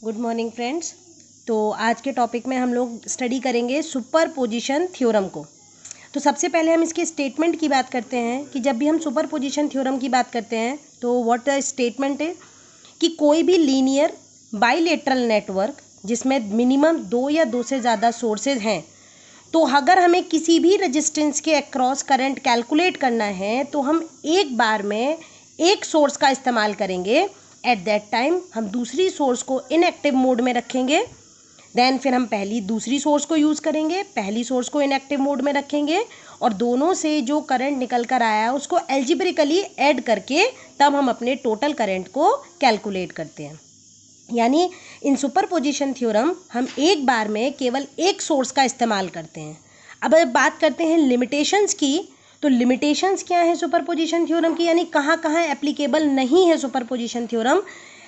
Good morning friends. तो आज के टॉपिक में हम लोग स्टडी करेंगे सुपरपोजिशन थ्योरम को। तो सबसे पहले हम इसके स्टेटमेंट की बात करते हैं कि जब भी हम सुपरपोजिशन थ्योरम की बात करते हैं तो व्हाट द स्टेटमेंट है कि कोई भी लीनियर बाइलेटरल नेटवर्क जिसमें मिनिमम 2 या 2 से ज़्यादा सोर्सेज हैं, तो अगर हमें किसी भी रेजिस्टेंस के अक्रॉस करंट कैलकुलेट करना है तो हम एक बार में एक सोर्स का इस्तेमाल करेंगे। एट दैट टाइम हम दूसरी सोर्स को इनएक्टिव मोड में रखेंगे, देन फिर हम दूसरी सोर्स को यूज़ करेंगे, पहली सोर्स को इनएक्टिव मोड में रखेंगे और दोनों से जो करंट निकल कर आया उसको एल्जेब्रिकली ऐड करके तब हम अपने टोटल करंट को कैलकुलेट करते हैं। यानी इन सुपरपोजिशन थ्योरम हम एक बार में केवल एक सोर्स का इस्तेमाल करते हैं। अब बात करते हैं लिमिटेशंस की। तो लिमिटेशंस क्या है सुपरपोजिशन थ्योरम की, यानी कहाँ कहाँ एप्लीकेबल नहीं है सुपरपोजिशन थ्योरम।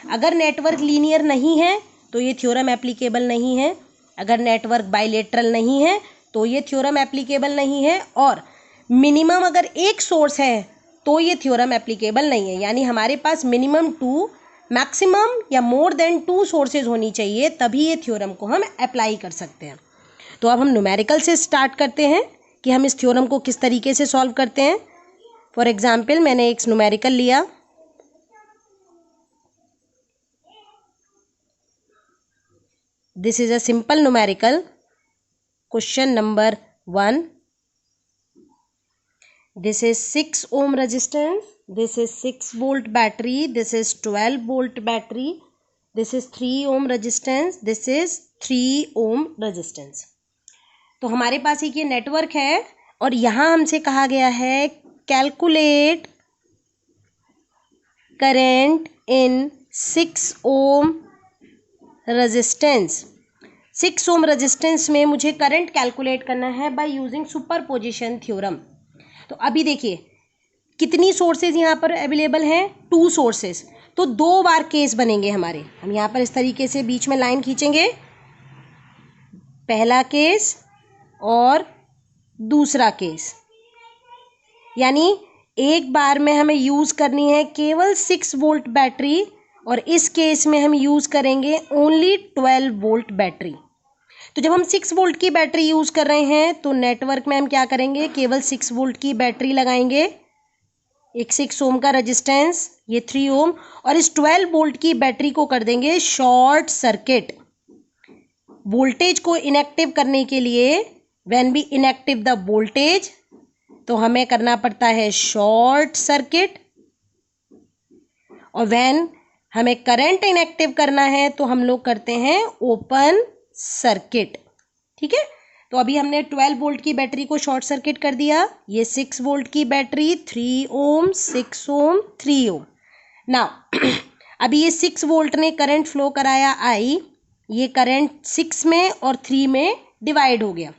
अगर नेटवर्क लीनियर नहीं है तो ये थ्योरम एप्लीकेबल नहीं है, अगर नेटवर्क बाइलेटरल नहीं है तो ये थ्योरम एप्लीकेबल नहीं है, और मिनिमम अगर एक सोर्स है तो ये थ्योरम एप्लीकेबल नहीं है। यानी हमारे पास मिनिमम 2 मैक्सिमम या मोर देन 2 सोर्सेज होनी चाहिए, तभी ये थ्योरम को हम अप्लाई कर सकते हैं। तो अब हम न्यूमेरिकल से स्टार्ट करते हैं कि हम इस थ्योरम को किस तरीके से सॉल्व करते हैं। फॉर एग्जाम्पल मैंने एक न्यूमेरिकल लिया। This is a simple numerical. Question number 1, this is 6 ohm resistance, this is 6 volt battery, this is 12 volt battery, this is 3 ohm resistance, this is 3 ohm resistance। तो हमारे पास एक ये network है और यहाँ हमसे कहा गया है calculate current in 6 ohm resistance. 6 ohm resistance में मुझे करंट कैलकुलेट करना है बाय यूजिंग सुपरपोजिशन थ्योरम। तो अभी देखिए कितनी सोर्सेज यहाँ पर अवेलेबल हैं, 2 सोर्सेज। तो 2 बार केस बनेंगे हमारे। हम यहाँ पर इस तरीके से बीच में लाइन खींचेंगे, पहला केस और दूसरा केस। यानी एक बार में हमें यूज़ करनी है केवल 6 वोल्ट बैटरी और इस केस में हम यूज़ करेंगे ओनली 12 वोल्ट बैटरी। तो जब हम 6 वोल्ट की बैटरी यूज़ कर रहे हैं तो नेटवर्क में हम क्या करेंगे, केवल 6 वोल्ट की बैटरी लगाएंगे, एक 6 ओम का रेजिस्टेंस, ये 3 ओम, और इस 12 वोल्ट की बैटरी को कर देंगे शॉर्ट सर्किट। वोल्टेज को इनएक्टिव करने के लिए when be inactive the voltage तो हमें करना पड़ता है शॉर्ट सर्किट, और व्हेन हमें करंट इनएक्टिव करना है तो हम लोग करते हैं ओपन सर्किट। ठीक है। तो अभी हमने 12 वोल्ट की बैटरी को शॉर्ट सर्किट कर दिया। ये 6 वोल्ट की बैटरी 3 ओम 6 ओम 3 ओम। नाउ अभी ये 6 वोल्ट ने करंट फ्लो कराया आई, ये करंट 6 में और 3 में डिवाइड हो गया।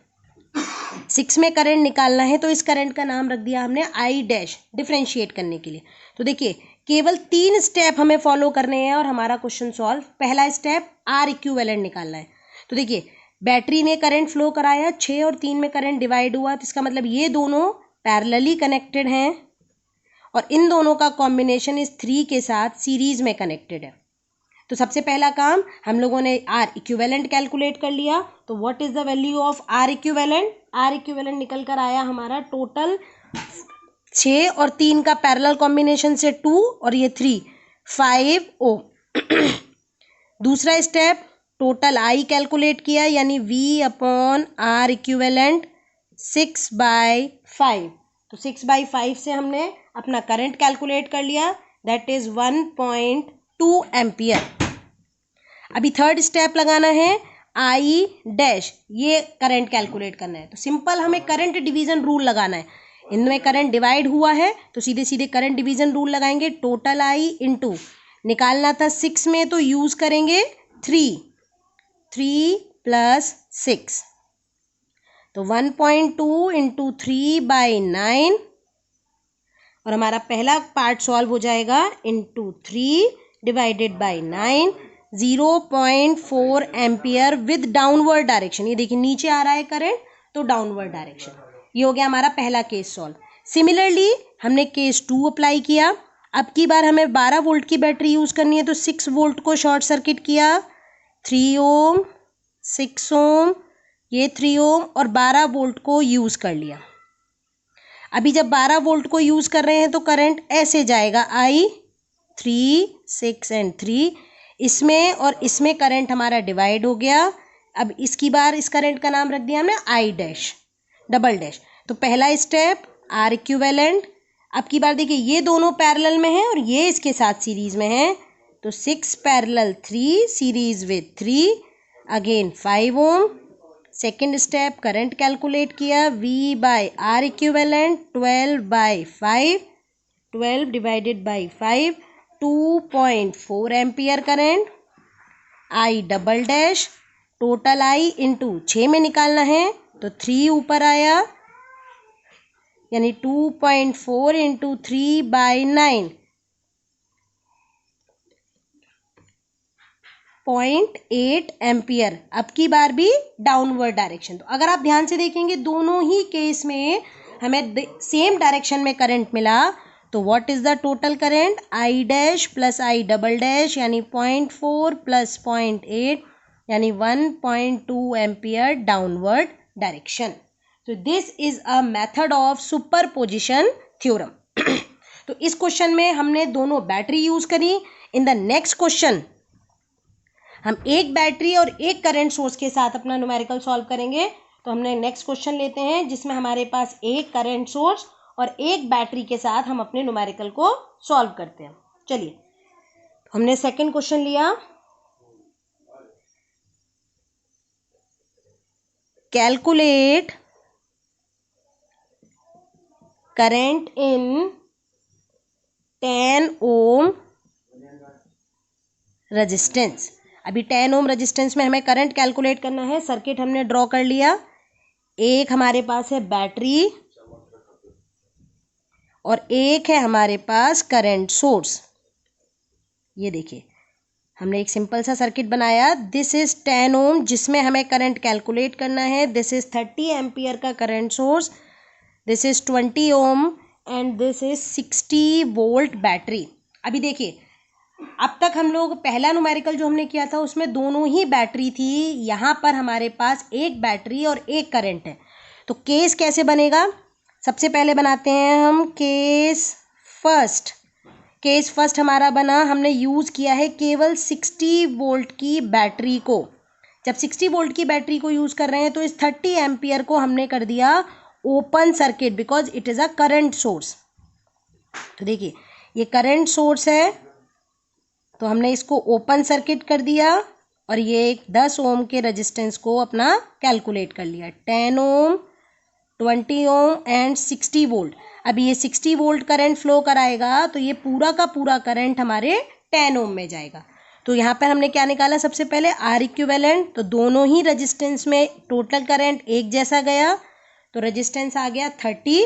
6 में करंट निकालना है तो इस करंट का नाम रख दिया हमने आई डैश, डिफरेंशिएट करने के लिए। तो देखिए केवल 3 स्टेप हमें फॉलो करने हैं और हमारा क्वेश्चन सॉल्व। पहला स्टेप आर इक्विवेलेंट निकालना है। तो देखिए बैटरी ने करंट फ्लो कराया, 6 और 3 में करंट डिवाइड हुआ, तो इसका मतलब ये दोनों पैरेलली कनेक्टेड हैं और इन दोनों का कॉम्बिनेशन इस 3 के साथ सीरीज में कनेक्टेड है। तो सबसे पहला काम हम लोगों ने आर इक्विवेलेंट कैलकुलेट कर लिया। तो what is the value of R equivalent? R equivalent निकल कर आया हमारा टोटल 6 और 3 का पैरेलल कॉम्बिनेशन से 2 और ये 3 5 ओम। दूसरा स्टेप टोटल आई कैलकुलेट किया, यानी V अपॉन आर इक्विवेलेंट 6/5। तो 6/5 से हमने अपना करंट कैलकुलेट कर लिया, दैट इज 1.2 एम्पियर। अभी थर्ड स्टेप लगाना है आई डैश, ये करंट कैलकुलेट करना है। तो सिंपल हमें करंट डिवीजन रूल लगाना है। इनमें करंट डिवाइड हुआ है तो सीधे सीधे करंट डिवीजन रूल लगाएंगे। टोटल आई इंटू निकालना था 6 में तो यूज करेंगे 3 + 6, तो 1.2 इंटू 3/9 और हमारा पहला पार्ट सॉल्व हो जाएगा into 3 divided by 9, 0.4 ampere with downward direction. ये देखिए नीचे आ रहा है करंट तो डाउनवर्ड डायरेक्शन। ये हो गया हमारा पहला केस सॉल्व। सिमिलरली हमने केस 2 अप्लाई किया। अब की बार हमें 12 वोल्ट की बैटरी यूज़ करनी है तो 6 वोल्ट को शॉर्ट सर्किट किया, 3 ओम, 6 ओम, ये 3 ओम और 12 वोल्ट को यूज़ कर लिया। अभी जब 12 वोल्ट को यूज़ कर रहे हैं तो करंट ऐसे जाएगा, I 3, 6 एंड 3, इसमें और इसमें करंट हमारा डिवाइड हो गया। अब इसकी बार इस करंट का नाम रख दिया हमने I डैश, डबल डैश। तो पहला स्टेप R इक्विवेलेंट। अब की बार देखिए ये दोनों पैरेलल में हैं और ये इसके साथ सीरीज में हैं, तो 6 parallel 3 series with 3, again 5 ohm. Second step current calculate किया, V by R equivalent 12 by 5, 12 divided by 5, 2.4 ampere current. I double dash, total I into 6 में निकालना है तो 3 ऊपर आया, यानी 2.4 इंटू 3 बाई 9, 0.8 एम्पियर। अब की बार भी डाउनवर्ड डायरेक्शन। तो अगर आप ध्यान से देखेंगे दोनों ही केस में हमें सेम डायरेक्शन में करंट मिला, तो what is the total current? I dash plus I double dash यानी 0.4 प्लस 0.8 यानी 1.2 एम्पियर डाउनवर्ड डायरेक्शन। तो this is a method of superposition theorem. तो इस क्वेश्चन में हमने दोनों बैटरी यूज करी। इन द नेक्स्ट क्वेश्चन हम एक बैटरी और एक करंट सोर्स के साथ अपना न्यूमेरिकल सॉल्व करेंगे। तो हमने नेक्स्ट क्वेश्चन लेते हैं जिसमें हमारे पास एक करंट सोर्स और एक बैटरी के साथ हम अपने न्यूमेरिकल को सॉल्व करते हैं। चलिए हमने सेकंड क्वेश्चन लिया, calculate current in 10 ohm resistance. अभी 10 ओम रेजिस्टेंस में हमें करंट कैलकुलेट करना है। सर्किट हमने ड्रॉ कर लिया। एक हमारे पास है बैटरी और एक है हमारे पास करंट सोर्स। ये देखिए हमने एक सिंपल सा सर्किट बनाया। दिस इज 10 ओम जिसमें हमें करंट कैलकुलेट करना है। दिस इज 30 एम्पियर का current source, this is 20 ohm and this is 60 volt battery. अभी देखिए अब तक हम लोग पहला न्यूमेरिकल जो हमने किया था उसमें दोनों ही बैटरी थी, यहाँ पर हमारे पास एक बैटरी और एक करंट है। तो केस कैसे बनेगा? सबसे पहले बनाते हैं हम केस फर्स्ट। केस फर्स्ट हमारा बना, हमने यूज़ किया है केवल 60 वोल्ट की बैटरी को। जब 60 वोल्ट की बैटरी को यूज़ कर रहे हैं तो इस 30 एम्पियर को हमने कर दिया open circuit because it is a current source. तो देखिए ये करंट सोर्स है तो हमने इसको ओपन सर्किट कर दिया और ये 10 ओम के रेजिस्टेंस को अपना कैलकुलेट कर लिया। 10 ओम, 20 ओम एंड 60 वोल्ट। अभी ये 60 वोल्ट करंट फ्लो कराएगा तो ये पूरा का पूरा करंट हमारे 10 ओम में जाएगा। तो यहाँ पर हमने क्या निकाला? सबसे पहले R इक्विवेलेंट। तो दोनों ही रेजिस्टेंस में टोटल करंट एक जैसा गया तो रेजिस्टेंस आ गया 30,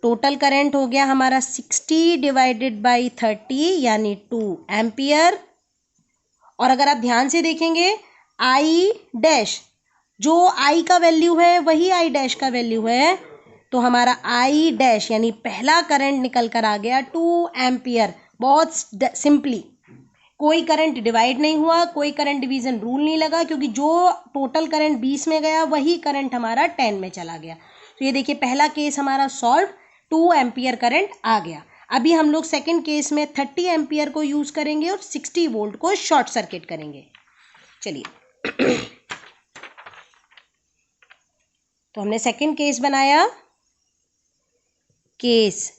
टोटल करंट हो गया हमारा 60 डिवाइडेड बाई 30 यानी 2 एम्पियर। और अगर आप ध्यान से देखेंगे I डैश, जो I का वैल्यू है वही I डैश का वैल्यू है, तो हमारा I डैश यानी पहला करंट निकल कर आ गया 2 एम्पियर। बहुत सिंपली, कोई करंट डिवाइड नहीं हुआ, कोई करंट डिवीजन रूल नहीं लगा क्योंकि जो टोटल करंट 20 में गया वही करंट हमारा 10 में चला गया। तो ये देखिए पहला केस हमारा सॉल्व, 2 एम्पियर करंट आ गया। अभी हम लोग सेकंड केस में 30 एम्पियर को यूज करेंगे और 60 वोल्ट को शॉर्ट सर्किट करेंगे। चलिए तो हमने सेकंड केस बनाया, केस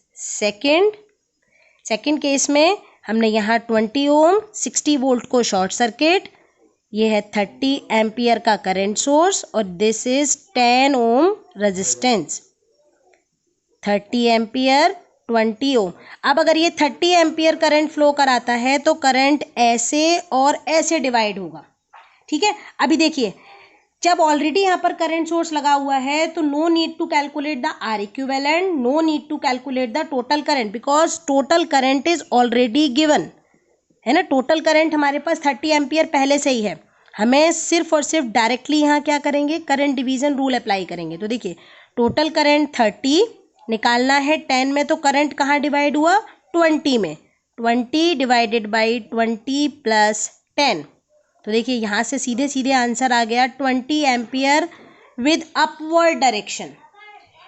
सेकंड केस में हमने यहाँ 20 ओम 60 वोल्ट को शॉर्ट सर्किट, ये है 30 एम्पियर का करंट सोर्स और this is 10 ohm resistance. 30 ampere 20 ओम। अब अगर ये 30 एम्पियर करंट फ्लो कराता है तो करंट ऐसे और ऐसे डिवाइड होगा। ठीक है, अभी देखिए जब ऑलरेडी यहाँ पर करंट सोर्स लगा हुआ है तो no need to calculate the R equivalent, no need to calculate the total current because total current is already given है ना। टोटल करंट हमारे पास 30 एम्पियर पहले से ही है। हमें सिर्फ और सिर्फ डायरेक्टली यहाँ क्या करेंगे? करंट डिवीजन रूल अप्लाई करेंगे। तो देखिए टोटल करंट 30 निकालना है 10 में, तो करंट कहाँ डिवाइड हुआ? 20 में। 20 डिवाइडेड बाई 20 प्लस 10 तो देखिए यहाँ से सीधे सीधे आंसर आ गया 20 एम्पियर विद अपवर्ड डायरेक्शन।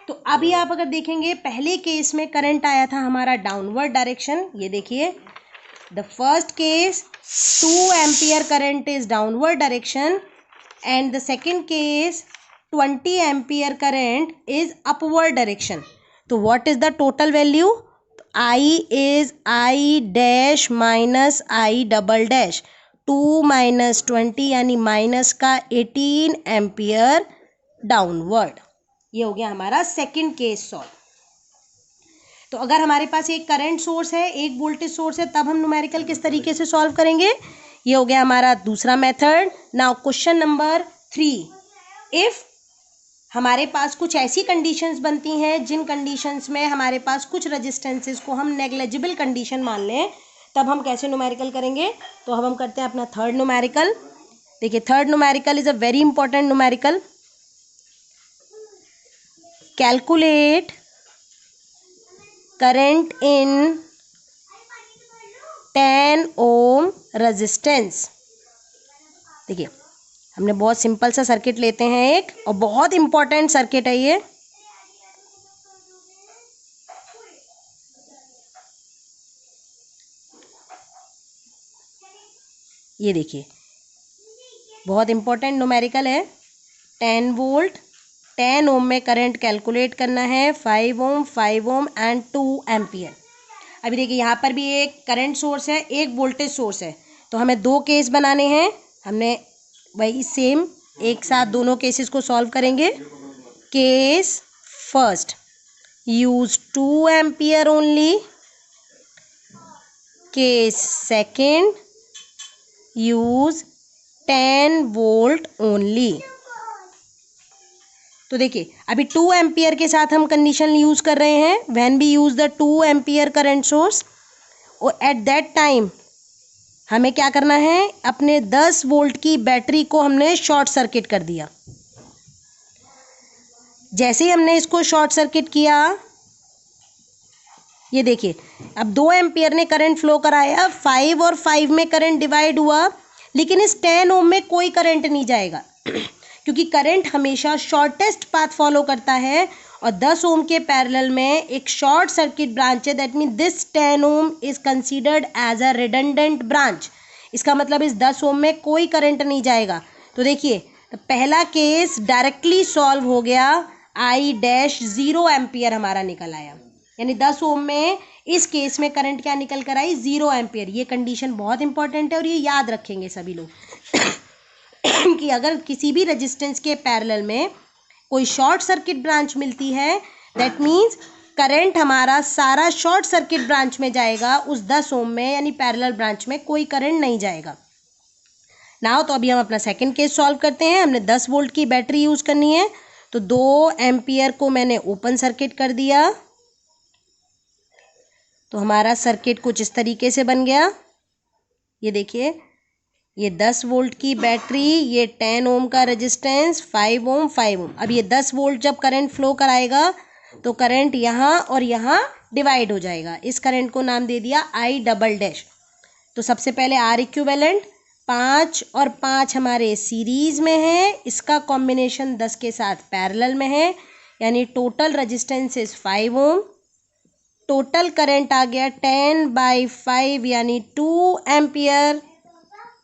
तो अभी आप अगर देखेंगे पहले केस में करंट आया था हमारा डाउनवर्ड डायरेक्शन, ये देखिए the first case 2 ampere current is downward direction and the second case 20 ampere current is upward direction. तो what is the total value? I is I dash minus I double dash, 2 minus 20 यानी minus का 18 ampere downward. ये हो गया हमारा second case solve. तो अगर हमारे पास एक करंट सोर्स है, एक वोल्टेज सोर्स है, तब हम न्यूमेरिकल किस तरीके से सॉल्व करेंगे? ये हो गया हमारा दूसरा method. Now question number 3, if हमारे पास कुछ ऐसी कंडीशंस बनती हैं जिन कंडीशंस में हमारे पास कुछ रेजिस्टेंसेस को हम नेग्लिजिबल कंडीशन मान लें, तब हम कैसे न्यूमेरिकल करेंगे? तो अब हम करते हैं अपना थर्ड न्यूमेरिकल। देखिए third numerical is a very important numerical. Calculate current in 10 ohm resistance. देखिए हमने बहुत सिंपल सा सर्किट लेते हैं एक, और बहुत इंपॉर्टेंट सर्किट है ये। ये देखिए बहुत इंपॉर्टेंट न्यूमेरिकल है। 10 वोल्ट 10 ओम में करंट कैलकुलेट करना है, 5 ओम 5 ओम एंड 2 एम्पियर। अभी देखिए यहाँ पर भी एक करंट सोर्स है, एक वोल्टेज सोर्स है, तो हमें दो केस बनाने हैं। हमने वही सेम एक साथ दोनों केसेस को सॉल्व करेंगे। Case first use 2 ampere only, case second use 10 volt only. तो देखिए अभी 2 एम्पियर के साथ हम कंडीशन यूज कर रहे हैं, when we use the 2 ampere current source, और एट दैट टाइम हमें क्या करना है, अपने 10 वोल्ट की बैटरी को हमने शॉर्ट सर्किट कर दिया। जैसे ही हमने इसको शॉर्ट सर्किट किया, ये देखिए अब 2 एम्पियर ने करंट फ्लो कराया, 5 और 5 में करंट डिवाइड हुआ, लेकिन इस 10 ओम में कोई करंट नहीं जाएगा क्योंकि करंट हमेशा शॉर्टेस्ट पाथ फॉलो करता है, और 10 ओम के पैरेलल में एक शॉर्ट सर्किट ब्रांच है, that mean this 10 ohm is considered as a redundant branch. इसका मतलब इस 10 ओम में कोई करंट नहीं जाएगा। तो देखिए पहला केस डायरेक्टली सॉल्व हो गया, I डैश 0 एम्पियर हमारा निकल आया, यानी 10 ओम में इस केस में करंट क्या निकल कर आई, 0 एम्पियर। ये कंडीशन बहुत इंपॉर्टेंट है और ये याद रखेंगे सभी लोग कि अगर किसी भी रेजिस्टेंस के पैरेलल में कोई शॉर्ट सर्किट ब्रांच मिलती है, दैट मीन्स करंट हमारा सारा शॉर्ट सर्किट ब्रांच में जाएगा, उस 10 ओम में यानी पैरेलल ब्रांच में कोई करंट नहीं जाएगा। नाउ तो अभी हम अपना सेकंड केस सॉल्व करते हैं। हमने 10 वोल्ट की बैटरी यूज करनी है, तो 2 एम्पियर को मैंने ओपन सर्किट कर दिया, तो हमारा सर्किट कुछ इस तरीके से बन गया। ये देखिए ये 10 वोल्ट की बैटरी, ये 10 ओम का रेजिस्टेंस, 5 ओम 5 ओम। अब ये 10 वोल्ट जब करंट फ्लो कराएगा तो करंट यहाँ और यहाँ डिवाइड हो जाएगा। इस करंट को नाम दे दिया I डबल डैश। तो सबसे पहले R इक्विवेलेंट 5 और 5 हमारे सीरीज में है, इसका कॉम्बिनेशन 10 के साथ पैरेलल में है, यानी total resistance is 5 ohm. Total current आ गया 10/5 यानी 2 ampere.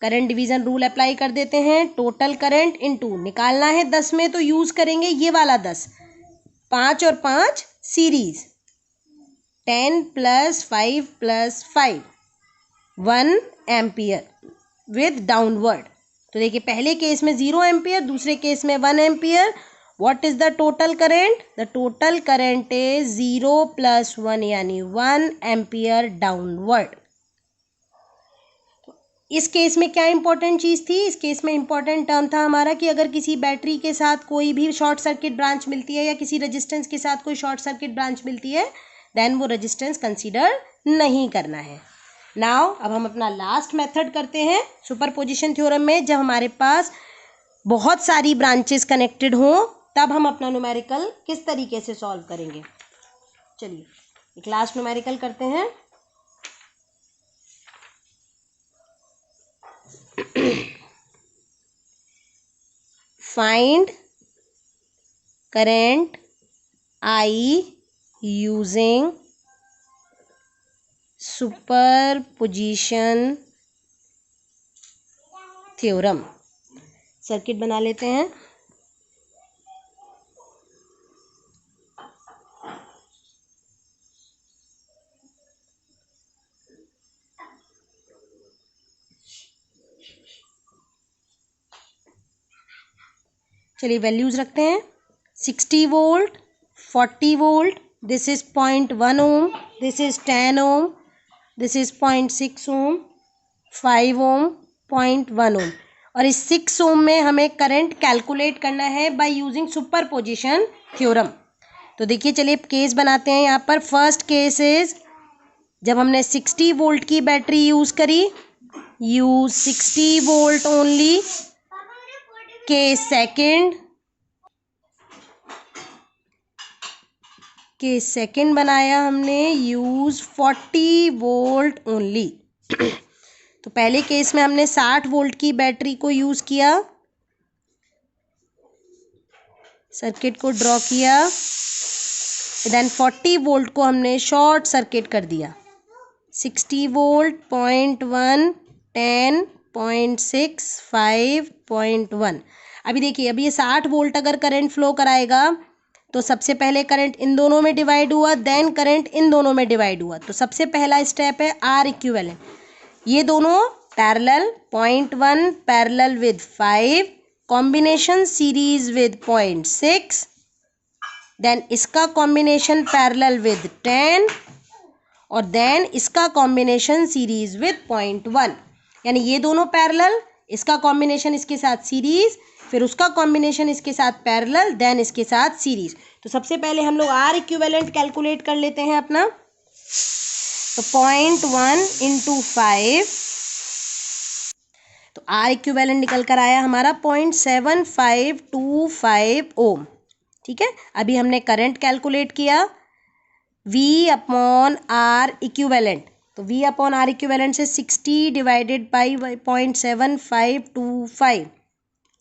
Current division rule apply कर देते हैं, टोटल करंट इनटू निकालना है 10 में, तो यूज करेंगे ये वाला 10, 5 और 5 सीरीज, 10 + 5 + 5 1 एम्पियर विद डाउनवर्ड। तो देखिए पहले केस में 0 एम्पियर, दूसरे केस में 1 ampere. What is the total current? The total current is 0 + 1 यानी 1 एम्पियर डाउनवर्ड। इस केस में क्या इंपॉर्टेंट चीज़ थी? इस केस में इंपॉर्टेंट टर्म था हमारा कि अगर किसी बैटरी के साथ कोई भी शॉर्ट सर्किट ब्रांच मिलती है या किसी रेजिस्टेंस के साथ कोई शॉर्ट सर्किट ब्रांच मिलती है, देन वो रेजिस्टेंस कंसीडर नहीं करना है। नाउ अब हम अपना लास्ट मेथड करते हैं सुपरपोजिशन थ्योरम में। जब हमारे पास बहुत सारी ब्रांचेस कनेक्टेड हों, तब हम अपना न्यूमेरिकल किस तरीके से सॉल्व करेंगे। चलिए एक लास्ट न्यूमेरिकल करते हैं। Find current I using superposition theorem. Circuit बना लेते हैं। चलिए वैल्यूज रखते हैं। 60 volt, 40 volt, this is 0.1 ohm, this is 10 ohm, this is 0.6 ohm, 5 ohm, 0.1 ohm. और इस 6 ओम में हमें करंट कैलकुलेट करना है बाय यूजिंग सुपरपोजिशन थ्योरम। तो देखिए, चलिए केस बनाते हैं। यहाँ पर फर्स्ट केस इज जब हमने 60 वोल्ट की बैटरी यूज करी, use 60 volt only. Case second बनाया हमने, यूज 40 वोल्ट ओनली। तो पहले केस में हमने 60 वोल्ट की बैटरी को यूज किया, सर्किट को ड्रॉ किया, देन 40 वोल्ट को हमने शॉर्ट सर्किट कर दिया। 60 वोल्ट, 0.1, 10, 0.6, 5.1। अभी देखिए, अभी ये 60 वोल्ट अगर करंट फ्लो कराएगा तो सबसे पहले करंट इन दोनों में डिवाइड हुआ, देन करंट इन दोनों में डिवाइड हुआ। तो सबसे पहला स्टेप है आर इक्विवेलेंट। ये दोनों parallel, 0.1 parallel with 5, combination series with 0.6, then इसका कॉम्बिनेशन पैरेलल विद 10 और देन इसका कॉम्बिनेशन सीरीज विद 0.1। यानी ये दोनों पैरेलल, इसका कॉम्बिनेशन इसके साथ सीरीज, फिर उसका कॉम्बिनेशन इसके साथ पैरेलल, देन इसके साथ सीरीज। तो सबसे पहले हम लोग आर इक्विवेलेंट कैलकुलेट कर लेते हैं अपना। तो 0.1 इंटू 5, तो आर इक्विवेलेंट निकल कर आया हमारा 0.7525 ओम। ठीक है, अभी हमने करंट कैलकुलेट किया, V अपॉन आर इक्विवेलेंट। तो V अपॉन आर इक्विवेलेंट से 60 divided by 0.7525,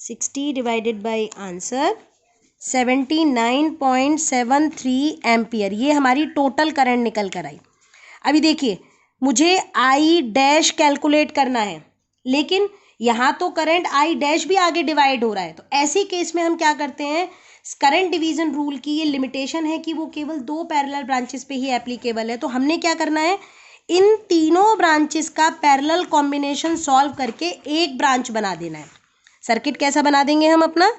60 divided by answer 79.73 ampere. ये हमारी टोटल करंट निकल कर आई। अभी देखिए, मुझे आई डैश कैलकुलेट करना है, लेकिन यहाँ तो करंट आई डैश भी आगे डिवाइड हो रहा है। तो ऐसी केस में हम क्या करते हैं, करंट डिवीजन रूल की ये लिमिटेशन है कि वो केवल 2 पैरेलल ब्रांचेस पे ही एप्लीकेबल है। तो हमने क्या करना है, इन तीनों ब्रांचेस का पैरेलल कॉम्बिनेशन सॉल्व करके एक ब्रांच बना देना है। सर्किट कैसा बना देंगे हम अपना,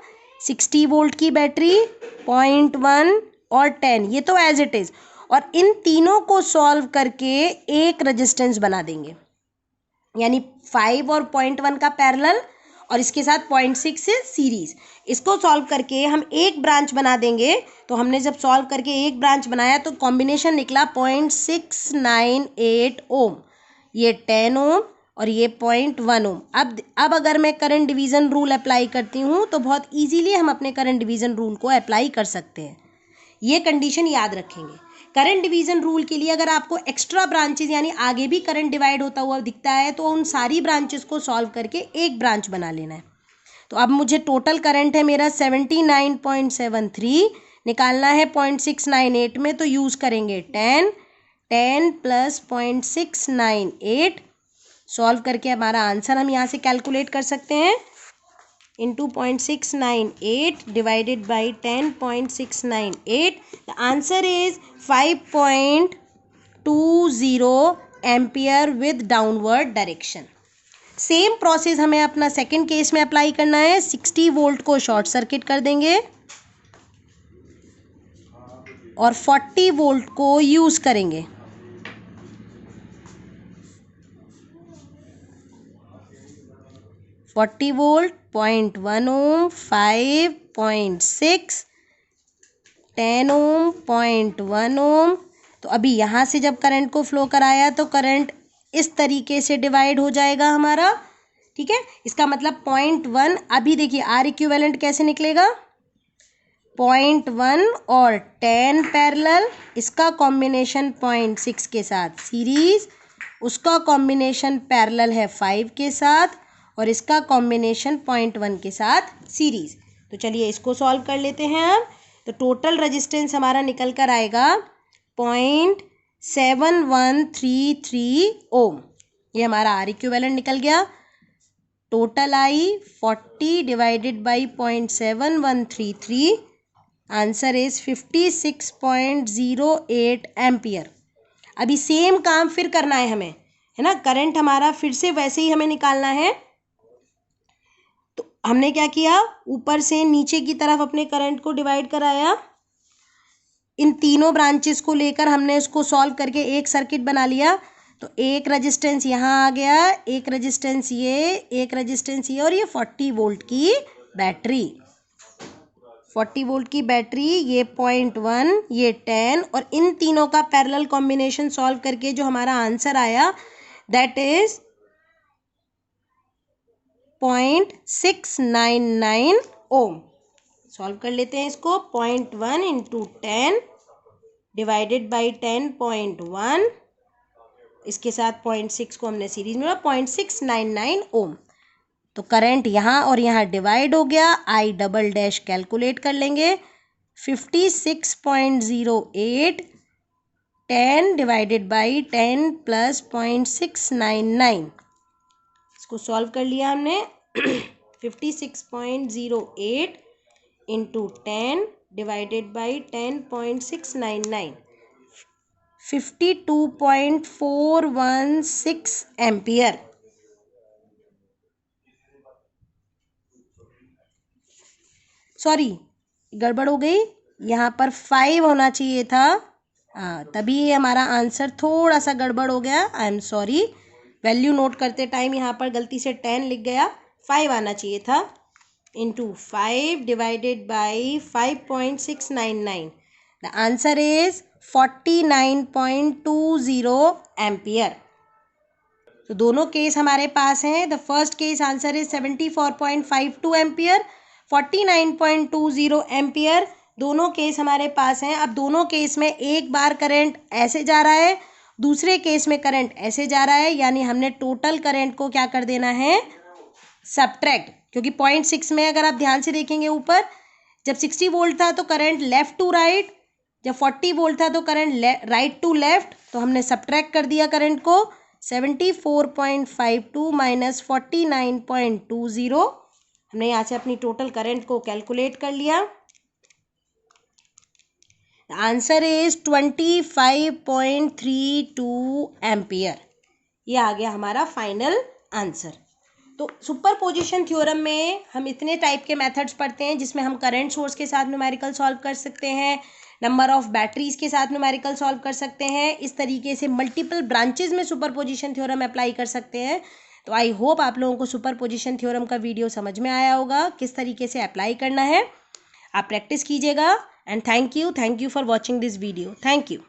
60 वोल्ट की बैटरी, 0.1 और 10, ये तो एज इट इज, और इन तीनों को सॉल्व करके एक रेजिस्टेंस बना देंगे। यानी 5 और 0.1 का पैरेलल और इसके साथ 0.6 से सीरीज। इसको सॉल्व करके हम एक ब्रांच बना देंगे। तो हमने जब सॉल्व करके एक ब्रांच बनाया तो कॉम्बिनेशन निकला 0.698 ओम, ये 10 ओम और ये 0.1 ओम। अब अगर मैं करंट डिवीजन रूल अप्लाई करती हूँ तो बहुत इजीली हम अपने करंट डिवीजन रूल को अप्लाई कर सकते हैं। ये कंडीशन याद रखेंगे। करंट डिवीजन रूल के लिए अगर आपको एक्स्ट्रा ब्रांचेस यानी आगे भी करंट डिवाइड होता हुआ दिखता है तो उन सारी ब्रांचेस को सॉल्व करके एक ब्रांच बना लेना है। तो अब मुझे टोटल करंट है मेरा 79.73, निकालना है 0.698 में, तो यूज़ करेंगे 10 प्लस 0.698, सॉल्व करके हमारा आंसर हम यहाँ से कैलकुलेट कर सकते हैं, into 0.698 divided by 10.698. The answer is 5.20 ampere with downward direction. Same process हमें अपना सेकेंड केस में अप्लाई करना है। 60 वोल्ट को शॉर्ट सर्किट कर देंगे और 40 वोल्ट को यूज करेंगे। फोर्टी वोल्ट, 0.1 ओम, 5.6, 10 ओम, 0.1 ओम। तो अभी यहाँ से जब करंट को फ्लो कराया तो करंट इस तरीके से डिवाइड हो जाएगा हमारा। ठीक है, इसका मतलब 0.1। अभी देखिए आर इक्विवेलेंट कैसे निकलेगा, 0.1 और 10 पैरेलल, इसका कॉम्बिनेशन 0.6 के साथ सीरीज, उसका कॉम्बिनेशन पैरेलल है 5 के साथ और इसका कॉम्बिनेशन 0.1 के साथ सीरीज। तो चलिए इसको सॉल्व कर लेते हैं अब। तो टोटल रेजिस्टेंस हमारा निकल कर आएगा 0.7133 ओम। ये हमारा आर इक्विवेलेंट निकल गया। Total I 40 divided by 0.7133, answer is 56.08 ampere. अभी सेम काम फिर करना है हमें, है ना। करंट हमारा फिर से वैसे ही हमें निकालना है। तो हमने क्या किया, ऊपर से नीचे की तरफ अपने करंट को डिवाइड कराया। इन तीनों ब्रांचेस को लेकर हमने इसको सॉल्व करके एक सर्किट बना लिया। तो एक रेजिस्टेंस यहाँ आ गया, एक रेजिस्टेंस ये, एक रेजिस्टेंस ये, और ये 40 वोल्ट की बैटरी। 40 वोल्ट की बैटरी, ये 0.1, ये 10, और इन तीनों का पैरेलल कॉम्बिनेशन सॉल्व करके जो हमारा आंसर आया दैट इज 0.699 ओम। सॉल्व कर लेते हैं इसको। 0.1 इंटू 10 डिवाइडेड बाई 10.1, इसके साथ 0.6 को हमने सीरीज में 0.699 ओम। तो करंट यहाँ और यहाँ डिवाइड हो गया। आई डबल डैश कैलकुलेट कर लेंगे। 56.08, 10 डिवाइडेड बाई 10 प्लस 0.699, इसको सॉल्व कर लिया हमने। 56.08 into 10 divided by 10.699, 52.416 ampere. Sorry, गड़बड़ हो गई, यहाँ पर 5 होना चाहिए था। तभी हमारा आंसर थोड़ा सा गड़बड़ हो गया। I am sorry, value note करते टाइम यहाँ पर गलती से 10 लिख गया, 5 आना चाहिए था। Into 5 divided by 5.699, the answer is 49.20 ampere. तो दोनों केस हमारे पास हैं। The first case answer is 74.52 ampere, 49.20 ampere. दोनों केस हमारे पास हैं। अब दोनों केस में एक बार करंट ऐसे जा रहा है, दूसरे केस में करंट ऐसे जा रहा है, यानी हमने टोटल करंट को क्या कर देना है, सब्ट्रैक्ट। क्योंकि 0.6 में अगर आप ध्यान से देखेंगे ऊपर, जब 60 वोल्ट था तो करंट लेफ्ट टू राइट, जब 40 वोल्ट था तो करंट राइट टू लेफ्ट, तो हमने सब्ट्रैक्ट कर दिया करंट को। 74.52 माइनस 49.20, हमने यहाँ से अपनी टोटल करंट को कैलकुलेट कर लिया। Answer is 25.32 ampere. ये आ गया हमारा फाइनल आंसर। तो सुपरपोजिशन थ्योरम में हम इतने टाइप के मेथड्स पढ़ते हैं, जिसमें हम करंट सोर्स के साथ न्यूमेरिकल सॉल्व कर सकते हैं, नंबर ऑफ बैटरीज के साथ न्यूमेरिकल सॉल्व कर सकते हैं। इस तरीके से मल्टीपल ब्रांचेज में सुपरपोजिशन थ्योरम अप्लाई कर सकते हैं। तो आई होप आप लोगों को सुपरपोजिशन थ्योरम का वीडियो समझ में आया होगा, किस तरीके से अप्लाई करना है। आप प्रैक्टिस कीजिएगा। And thank you for watching this video. Thank you.